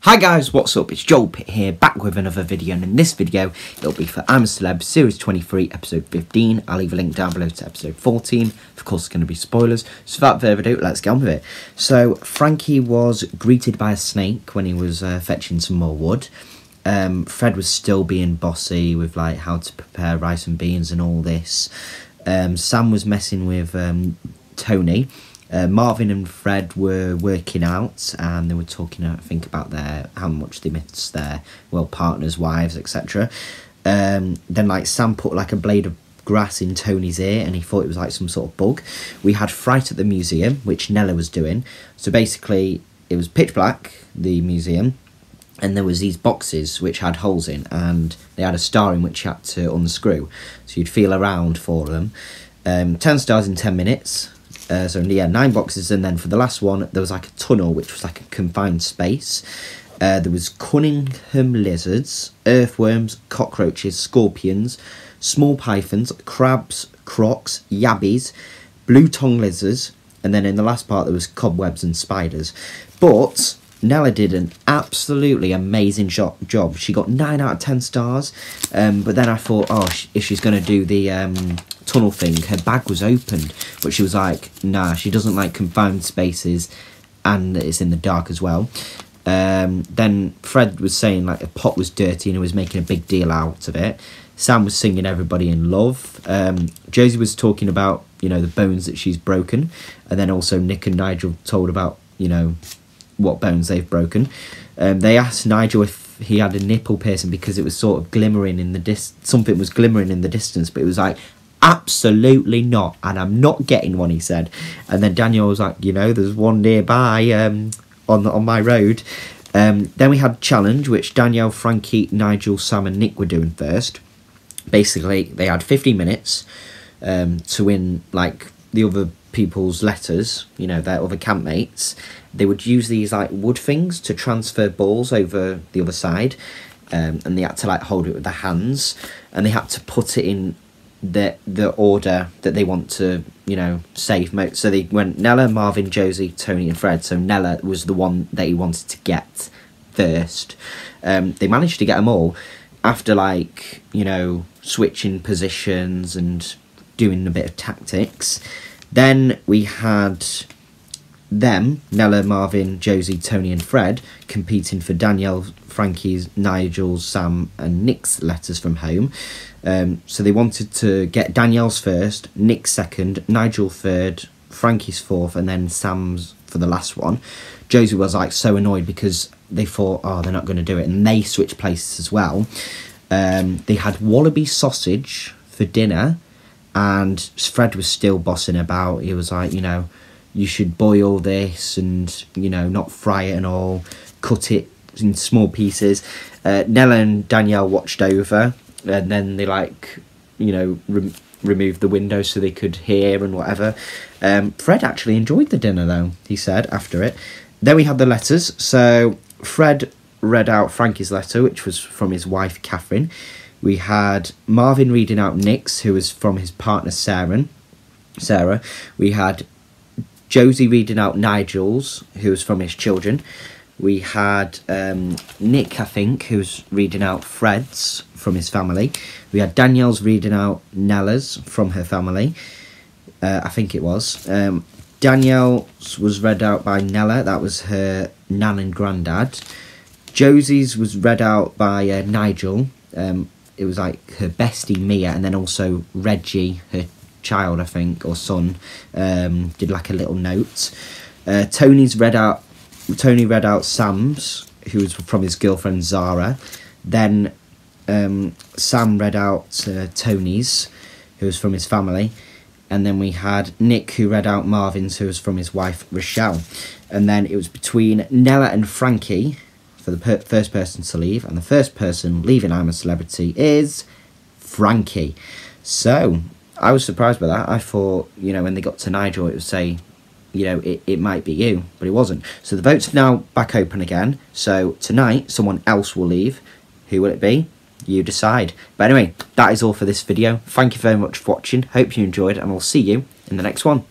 Hi guys, what's up? It's Joel Pitt here, back with another video, and in this video, it'll be for I'm a Celeb, Series 23, Episode 15. I'll leave a link down below to Episode 14. Of course, it's going to be spoilers. So without further ado, let's get on with it. So, Frankie was greeted by a snake when he was fetching some more wood. Fred was still being bossy with like how to prepare rice and beans and all this. Sam was messing with Tony. Marvin and Fred were working out, and they were talking, I think, about how much they miss their partners, wives, etc. Then like Sam put like a blade of grass in Tony's ear, and he thought it was like some sort of bug. We had fright at the museum, which Nella was doing. So basically, it was pitch black, the museum, and there was these boxes which had holes in, and they had a star in which you had to unscrew. So you'd feel around for them. 10 stars in 10 minutes. So yeah, 9 boxes, and then for the last one, there was like a tunnel, which was like a confined space. There was Cunningham lizards, earthworms, cockroaches, scorpions, small pythons, crabs, crocs, yabbies, blue tongue lizards, and then in the last part there was cobwebs and spiders. But Nella did an absolutely amazing job. She got 9 out of 10 stars, but then I thought, oh, if she's going to do the tunnel thing, her bag was opened, but she was like, nah, she doesn't like confined spaces, and it's in the dark as well. Then Fred was saying like the pot was dirty and he was making a big deal out of it. Sam was singing Everybody in Love. Josie was talking about, you know, the bones that she's broken, and then also Nick and Nigel told about, you know, what bones they've broken. They asked Nigel if he had a nipple piercing because it was sort of glimmering in the something was glimmering in the distance, but it was like, absolutely not, and I'm not getting one, he said. And then Daniel was like, you know, there's one nearby on my road. Then we had challenge, which Danielle, Frankie, Nigel, Sam and Nick were doing first. Basically, they had 15 minutes to win like the other people's letters, you know, their other campmates. They would use these like wood things to transfer balls over the other side, and they had to like hold it with their hands, and they had to put it in the order that they want to, you know, save. So they went Nella, Marvin, Josie, Tony and Fred. So Nella was the one that he wanted to get first. They managed to get them all after like, you know, switching positions and doing a bit of tactics. Then we had them, Nella, Marvin, Josie, Tony and Fred, competing for Danielle, Frankie's, Nigel's, Sam and Nick's letters from home. So they wanted to get Danielle's first, Nick's second, Nigel third, Frankie's fourth, and then Sam's for the last one. Josie was like so annoyed because they thought, oh, they're not going to do it, and they switched places as well. They had wallaby sausage for dinner, and Fred was still bossing about. He was like, you know, you should boil this and, you know, not fry it and all, cut it in small pieces. Nella and Danielle watched over, and then they like, you know, removed the window so they could hear and whatever. Fred actually enjoyed the dinner though, he said after it. Then we had the letters. So Fred read out Frankie's letter, which was from his wife Catherine. We had Marvin reading out Nick's, who was from his partner Sarah. We had Josie reading out Nigel's, who was from his children. We had Nick, I think, who was reading out Fred's from his family. We had Danielle's reading out Nella's from her family. I think it was. Danielle's was read out by Nella. That was her nan and granddad. Josie's was read out by Nigel. It was like her bestie Mia, and then also Reggie, her child, I think, or son, did like a little note. Tony read out Sam's, who was from his girlfriend Zara. Then Sam read out Tony's, who was from his family. And then we had Nick, who read out Marvin's, who was from his wife Rochelle. And then it was between Nella and Frankie for the first person to leave, and the first person leaving I'm a Celebrity is Frankie. So I was surprised by that. I thought, you know, when they got to Nigel, it would say, you know, it might be you, but it wasn't. So the votes are now back open again. So tonight, someone else will leave. Who will it be? You decide. But anyway, that is all for this video. Thank you very much for watching. Hope you enjoyed, and I'll see you in the next one.